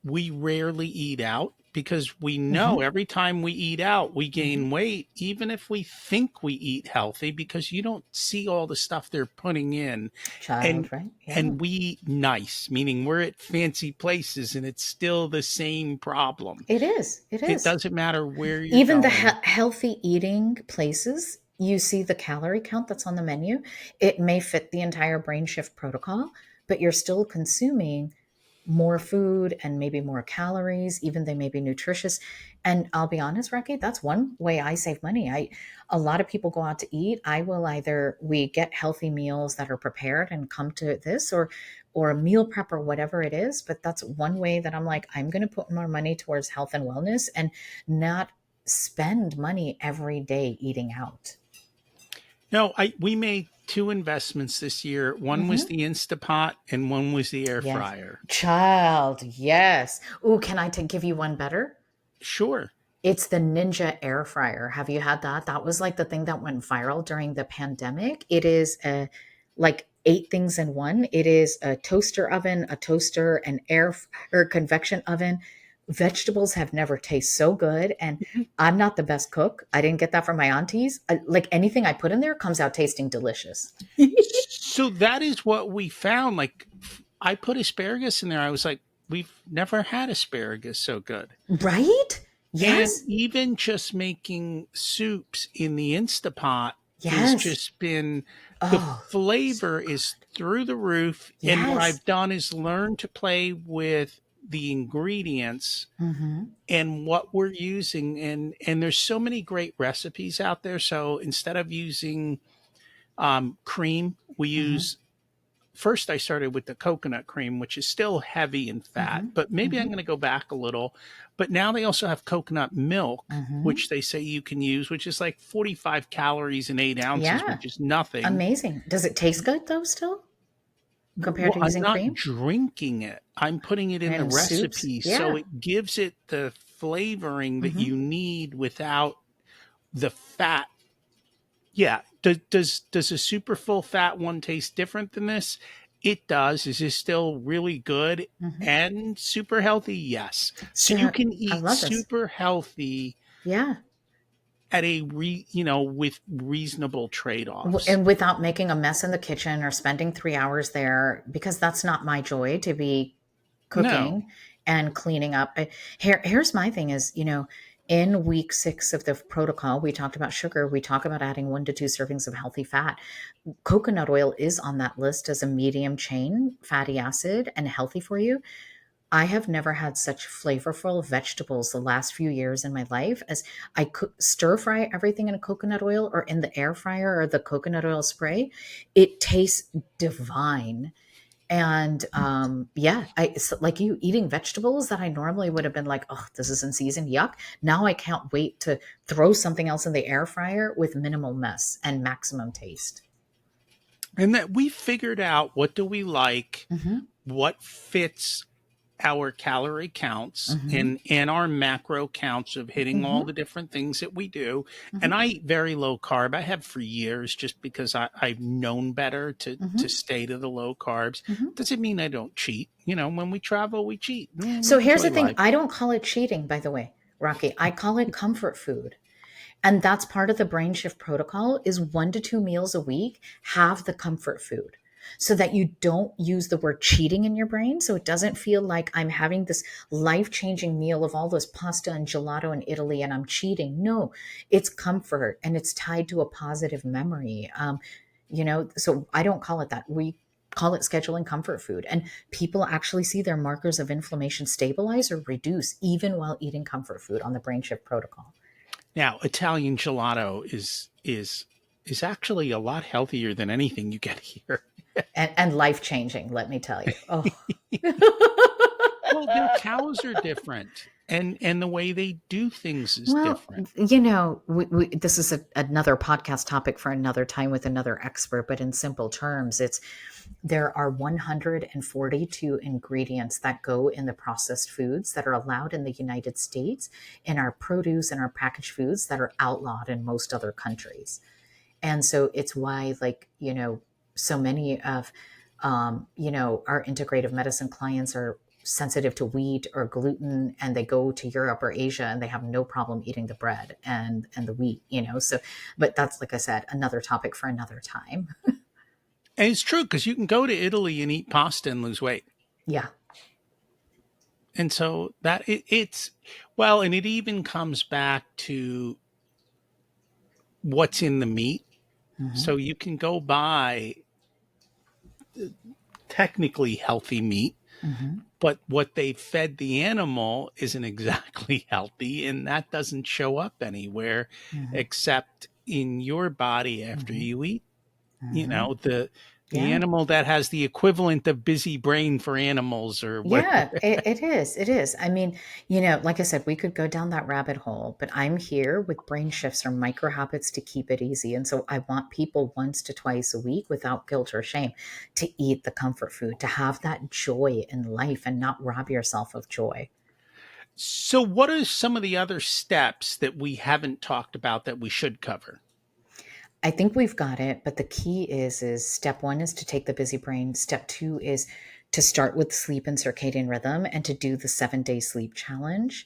we rarely eat out because we know Hmm. every time we eat out we gain weight, even if we think we eat healthy, because you don't see all the stuff they're putting in. and Child, right? Yeah. and we eat nice, meaning we're at fancy places, and it's still the same problem. It is. It It is. doesn't matter where you're Even the going. healthy eating places, you see the calorie count that's on the menu. It may fit the entire brain shift protocol, but you're still consuming more food and maybe more calories, even they may be nutritious. And I'll be honest, Rocky, that's one way I save money. A lot of people go out to eat. I will either we get healthy meals that are prepared and come to this, or a meal prep or whatever it is. But that's one way that I'm like, I'm going to put more money towards health and wellness and not spend money every day eating out. No, I we made two investments this year. One was Hmm. the Instapot and one was the air Yes. fryer. Child, yes. Ooh, can I give you one better? Sure. It's the Ninja air fryer. Have you had that? That was like the thing that went viral during the pandemic. It is like eight things in one. It is a toaster oven, a toaster, an air or convection oven. Vegetables have never tasted so good. And I'm not the best cook. I didn't get that from my aunties. Like anything I put in there comes out tasting delicious. So that is what we found. Like, I put asparagus in there. I was like, we've never had asparagus so good. Right? And Yes. even just making soups in the Instapot is Yes. just been, the Oh, so flavor good. is through the roof. And what Yes. I've done is learn to play with the ingredients Mm-hmm. and what we're using. And there's so many great recipes out there. So instead of using cream, we Mm-hmm. use, first I started with the coconut cream, which is still heavy in fat, Mm-hmm. but maybe I'm Mm-hmm. going to go back a little. But now they also have coconut milk, Mm-hmm. which they say you can use, which is like 45 calories in 8 ounces, Yeah. which is nothing. Amazing. Does it taste good though still compared Well, to I'm using not cream? drinking it. I'm putting it in the And soups? recipe. So Yeah. it gives it the flavoring that Mm-hmm. you need without the fat. Yeah. Does a super full fat one taste different than this? It does. Is this still really good Mm-hmm. and super healthy? Yes. So you So can I eat love this. super healthy Yeah. at a with reasonable trade-offs. And without making a mess in the kitchen or spending 3 hours there, because that's not my joy to be No. cooking and cleaning up. Here's my thing is, in week 6 of the protocol, we talked about sugar. We talk about adding 1 to 2 servings of healthy fat. Coconut oil is on that list as a medium chain fatty acid and healthy for you. I have never had such flavorful vegetables the last few years in my life as I cook stir fry everything in a coconut oil or in the air fryer or the coconut oil spray. It tastes divine. And yeah, it's like you eating vegetables that I normally would have been like, oh, this isn't seasoned, yuck. Now I can't wait to throw something else in the air fryer with minimal mess and maximum taste. And that we figured out what do we like, Hmm. what fits our calorie counts Hmm. and our macro counts of hitting all Hmm. the different things that we do. And Hmm. I eat very low carb. I have for years, just because I've known better to Hmm. stay to the low carbs. Hmm. Doesn't mean I don't cheat. When we travel, we cheat. We So here's enjoy the thing. life. I don't call it cheating, by the way, Rocky. I call it comfort food. And that's part of the brain shift protocol is 1 to 2 meals a week. Have the comfort food. so that you don't use the word cheating in your brain. So it doesn't feel like I'm having this life changing meal of all this pasta and gelato in Italy and I'm cheating. No, it's comfort and it's tied to a positive memory. So I don't call it that. We call it scheduling comfort food. And people actually see their markers of inflammation stabilize or reduce even while eating comfort food on the brain shift protocol. Now, Italian gelato is actually a lot healthier than anything you get here. And life changing, let me tell you. Oh. Well, their cows are different, and the way they do things is Well, different. this is another podcast topic for another time with another expert, but in simple terms, there are 142 ingredients that go in the processed foods that are allowed in the United States, in our produce and our packaged foods that are outlawed in most other countries. And so it's why, so many of, our integrative medicine clients are sensitive to wheat or gluten, and they go to Europe or Asia and they have no problem eating the bread and the wheat. So, but that's, like I said, another topic for another time. And it's true because you can go to Italy and eat pasta and lose weight. Yeah. And so that it's well, and it even comes back to what's in the meat. Hmm. So you can go buy technically healthy meat, Hmm. but what they fed the animal isn't exactly healthy, and that doesn't show up anywhere Hmm. except in your body after Hmm. you eat. You Hmm. know, the Yeah. animal that has the equivalent of busy brain for animals or whatever. Yeah, it is. It is. I mean, like I said, we could go down that rabbit hole, but I'm here with brain shifts or micro habits to keep it easy. And so I want people once to twice a week without guilt or shame to eat the comfort food, to have that joy in life and not rob yourself of joy. So, what are some of the other steps that we haven't talked about that we should cover? I think we've got it, but the key is step one is to take the busy brain. Step two is to start with sleep and circadian rhythm and to do the 7-day sleep challenge.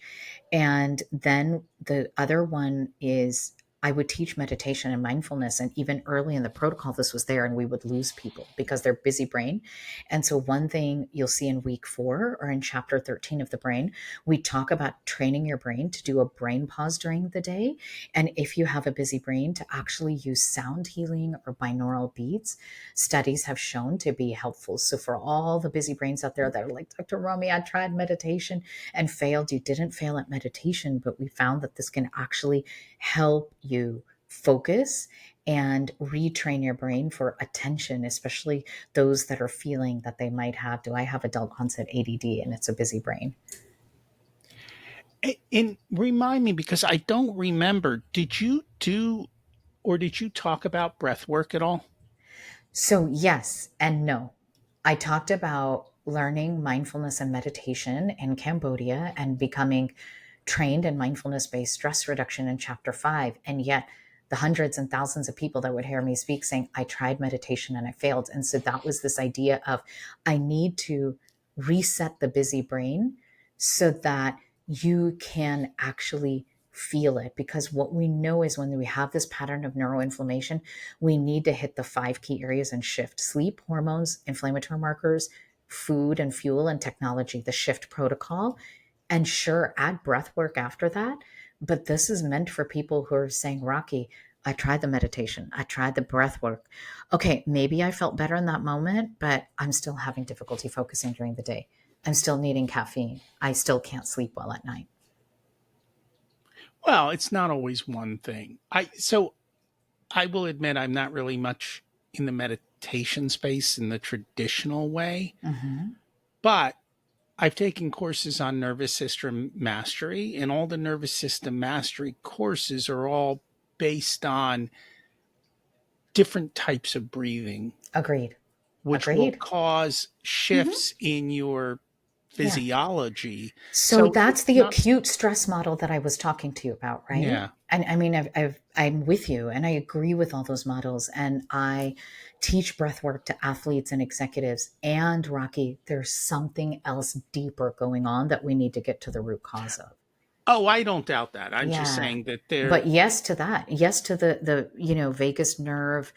And then the other one is I would teach meditation and mindfulness. And even early in the protocol, this was there, and we would lose people because they're busy brain. And so, one thing you'll see in week 4 or in chapter 13 of the brain, we talk about training your brain to do a brain pause during the day. And if you have a busy brain, to actually use sound healing or binaural beats, studies have shown to be helpful. So, for all the busy brains out there that are like, Dr. Romie, I tried meditation and failed. You didn't fail at meditation, but we found that this can actually help you focus and retrain your brain for attention, especially those that are feeling that they might have, do I have adult onset ADD and it's a busy brain? And remind me because I don't remember. Did you do or did you talk about breath work at all? So, yes and no. I talked about learning mindfulness and meditation in Cambodia and becoming trained in mindfulness based stress reduction in chapter 5. And yet, the hundreds and thousands of people that would hear me speak saying, I tried meditation and I failed. And so that was this idea of I need to reset the busy brain so that you can actually feel it. Because what we know is when we have this pattern of neuroinflammation, we need to hit the 5 key areas and shift: sleep, hormones, inflammatory markers, food and fuel, and technology, the shift protocol. And sure, add breath work after that. But this is meant for people who are saying, Rocky, I tried the meditation, I tried the breath work. Okay, maybe I felt better in that moment, but I'm still having difficulty focusing during the day. I'm still needing caffeine. I still can't sleep well at night. Well, it's not always one thing. I will admit I'm not really much in the meditation space in the traditional way, Mm-hmm. but I've taken courses on nervous system mastery, and all the nervous system mastery courses are all based on different types of breathing, Agreed. which will Agreed. cause Mm-hmm. shifts in your Yeah. physiology. So So that's it's the not, acute stress model that I was talking to you about, right? yeah. And I mean, I'm with you and I agree with all those models. And I teach breath work to athletes and executives. And Rocky, there's something else deeper going on that we need to get to the root cause of. Oh, I don't doubt that. I'm just Yeah. saying that But there, yes to that. Yes to the vagus nerve.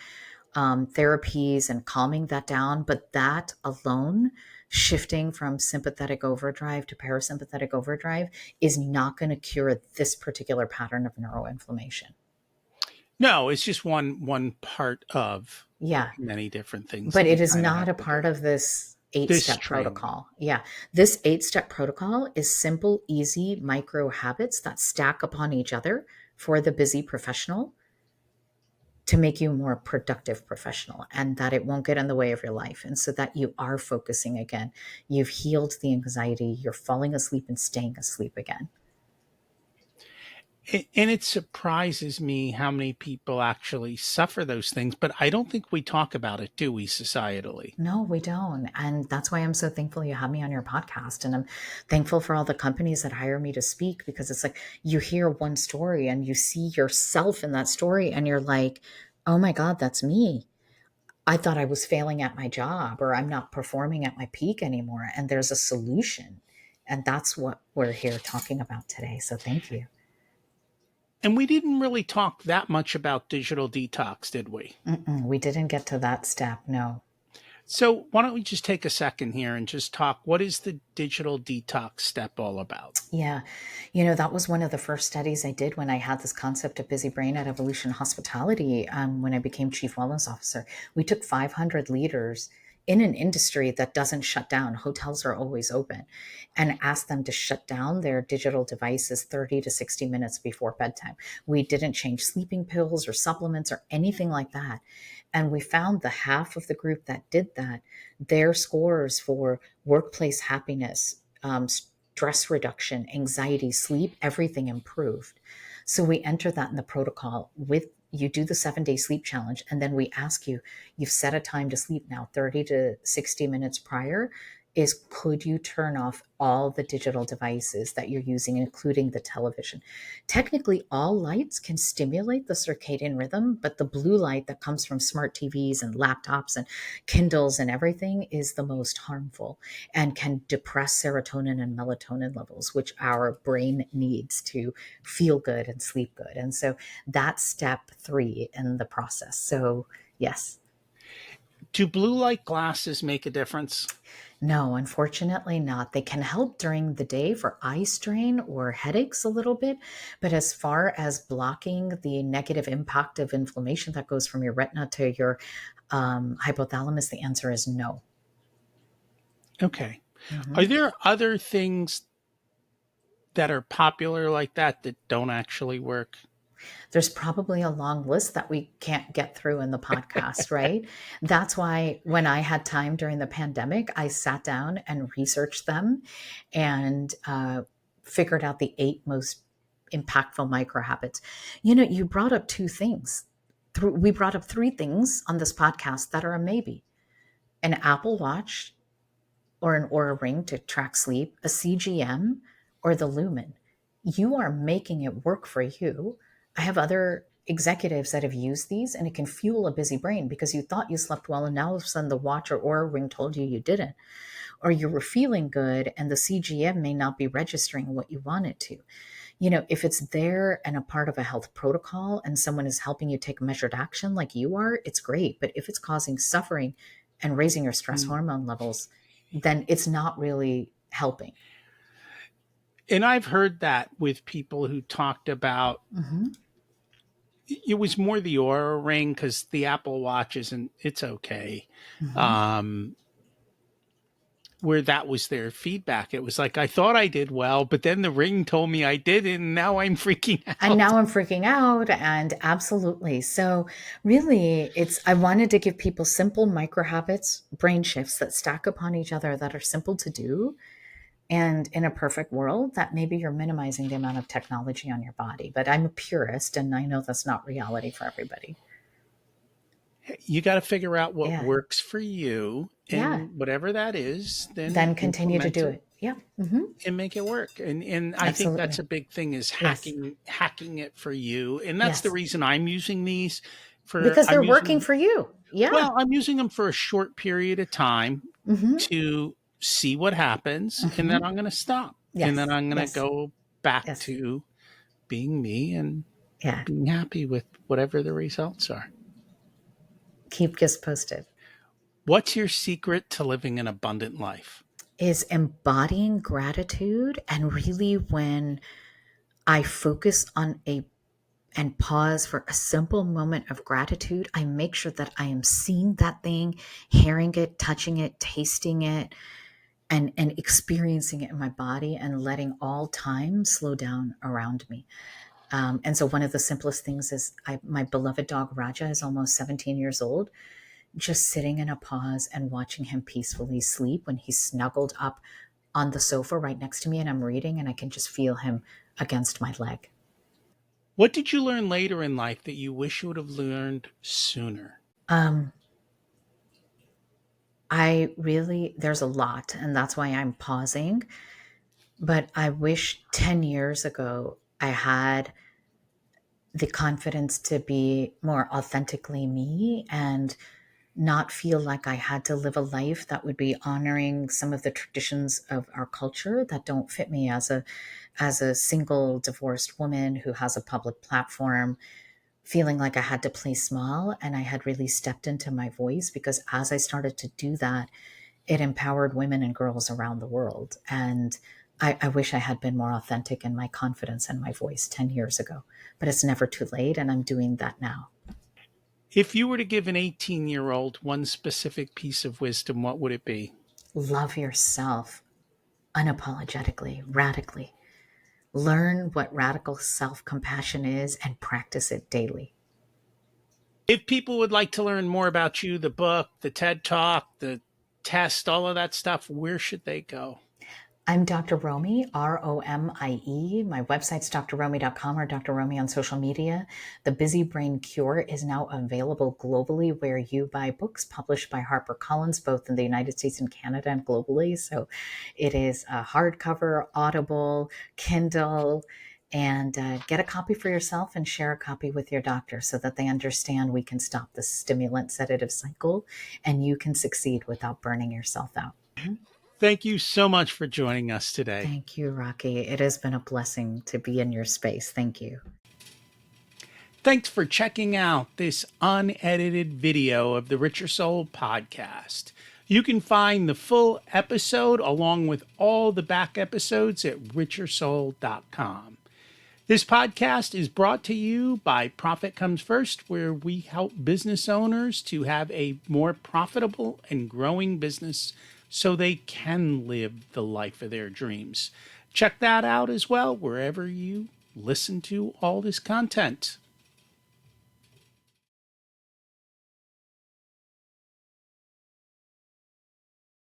therapies and calming that down. But that alone, shifting from sympathetic overdrive to parasympathetic overdrive, is not going to cure this particular pattern of neuroinflammation. No, it's just one part of Yeah. many different things But that you it is kind of not have a to do. part of this eight This step training. protocol. Yeah. This 8 step protocol is simple, easy micro habits that stack upon each other for the busy professional to make you a more productive professional, and that it won't get in the way of your life. And so that you are focusing again. You've healed the anxiety. You're falling asleep and staying asleep again. And it surprises me how many people actually suffer those things, but I don't think we talk about it, do we, societally? No, we don't. And that's why I'm so thankful you have me on your podcast. And I'm thankful for all the companies that hire me to speak, because it's like you hear one story and you see yourself in that story and you're like, oh my God, that's me. I thought I was failing at my job, or I'm not performing at my peak anymore. And there's a solution. And that's what we're here talking about today. So thank you. And we didn't really talk that much about digital detox, did we? We didn't get to that step. No. So why don't we just take a second here and just talk, what is the digital detox step all about? Yeah. That was one of the first studies I did when I had this concept of busy brain at Evolution Hospitality. When I became chief wellness officer, we took 500 leaders in an industry that doesn't shut down. Hotels are always open, and asked them to shut down their digital devices 30 to 60 minutes before bedtime. We didn't change sleeping pills or supplements or anything like that. And we found the half of the group that did that, their scores for workplace happiness, stress reduction, anxiety, sleep, everything improved. So we enter that in the protocol with you do the 7-day sleep challenge. And then we ask you, you've set a time to sleep now, 30 to 60 minutes prior. Is could you turn off all the digital devices that you're using, including the television? Technically, all lights can stimulate the circadian rhythm, but the blue light that comes from smart TVs and laptops and Kindles and everything is the most harmful and can depress serotonin and melatonin levels, which our brain needs to feel good and sleep good. And so that's step 3 in the process. So, yes. Do blue light glasses make a difference? No, unfortunately not. They can help during the day for eye strain or headaches a little bit. But as far as blocking the negative impact of inflammation that goes from your retina to your hypothalamus, the answer is no. Okay. Are Mhm. there other things that are popular like that don't actually work? There's probably a long list that we can't get through in the podcast, right? That's why when I had time during the pandemic, I sat down and researched them and figured out the 8 most impactful micro habits. You brought up 2 things. We brought up 3 things on this podcast that are a maybe: an Apple Watch or an Aura Ring to track sleep, a CGM, or the Lumen. You are making it work for you. I have other executives that have used these, and it can fuel a busy brain because you thought you slept well, and now all of a sudden the watch or Aura Ring told you you didn't, or you were feeling good, and the CGM may not be registering what you want it to. If it's there and a part of a health protocol and someone is helping you take measured action like you are, it's great. But if it's causing suffering and raising your stress Mm. hormone levels, then it's not really helping. And I've heard that with people who talked about Hmm. it was more the Aura ring because the Apple Watch isn't, it's okay. Hmm. Um, where that was their feedback. It was like, I thought I did well, but then the ring told me I didn't, and now I'm freaking And out. now I'm freaking out. And absolutely. So, really, I wanted to give people simple micro habits, brain shifts that stack upon each other that are simple to do. And in a perfect world, that maybe you're minimizing the amount of technology on your body. But I'm a purist, and I know that's not reality for everybody. You got to figure out what Yeah. works for you, Yeah. and whatever that is, then Then continue to implement do it it. Yeah. Hmm. and make it work. And I think that's Absolutely. a big thing is Yes. hacking it for you. And that's the Yes. reason I'm using these for Because they're I'm working using for you. Yeah. well, I'm using them for a short period of time Hmm. to see what happens, and then Hmm. I'm going to stop. And then Yes. I'm going to Yes. go back Yes. to being me and Yeah. being happy with whatever the results are. Keep us posted. What's your secret to living an abundant life? Is embodying gratitude, and really when I focus on a and pause for a simple moment of gratitude, I make sure that I am seeing that thing, hearing it, touching it, tasting it, and experiencing it in my body, and letting all time slow down around me. And so one of the simplest things is my beloved dog Raja is almost 17 years old. Just sitting in a pause and watching him peacefully sleep when he's snuggled up on the sofa right next to me and I'm reading and I can just feel him against my leg. What did you learn later in life that you wish you would have learned sooner? Um, there's a lot, and that's why I'm pausing. But I wish 10 years ago I had the confidence to be more authentically me and not feel like I had to live a life that would be honoring some of the traditions of our culture that don't fit me as a single divorced woman who has a public platform, feeling like I had to play small, and I had really stepped into my voice, because as I started to do that, it empowered women and girls around the world. And I wish I had been more authentic in my confidence and my voice 10 years ago, but it's never too late. And I'm doing that now. If you were to give an 18-year-old one specific piece of wisdom, what would it be? Love yourself unapologetically, radically. Learn what radical self compassion is and practice it daily. If people would like to learn more about you, the book, the TED Talk, the test, all of that stuff, where should they go? I'm Dr. Romie, Romie. My website's drromie.com or Dr. Romie on social media. The Busy Brain Cure is now available globally where you buy books published by HarperCollins, both in the United States and Canada and globally. So it is a hardcover, Audible, Kindle, and get a copy for yourself and share a copy with your doctor so that they understand we can stop the stimulant-sedative cycle and you can succeed without burning yourself out. Thank you so much for joining us today. Thank you, Rocky. It has been a blessing to be in your space. Thank you. Thanks for checking out this unedited video of the Richer Soul podcast. You can find the full episode along with all the back episodes at richersoul.com. This podcast is brought to you by Profit Comes First, where we help business owners to have a more profitable and growing business so they can live the life of their dreams. Check that out as well wherever you listen to all this content.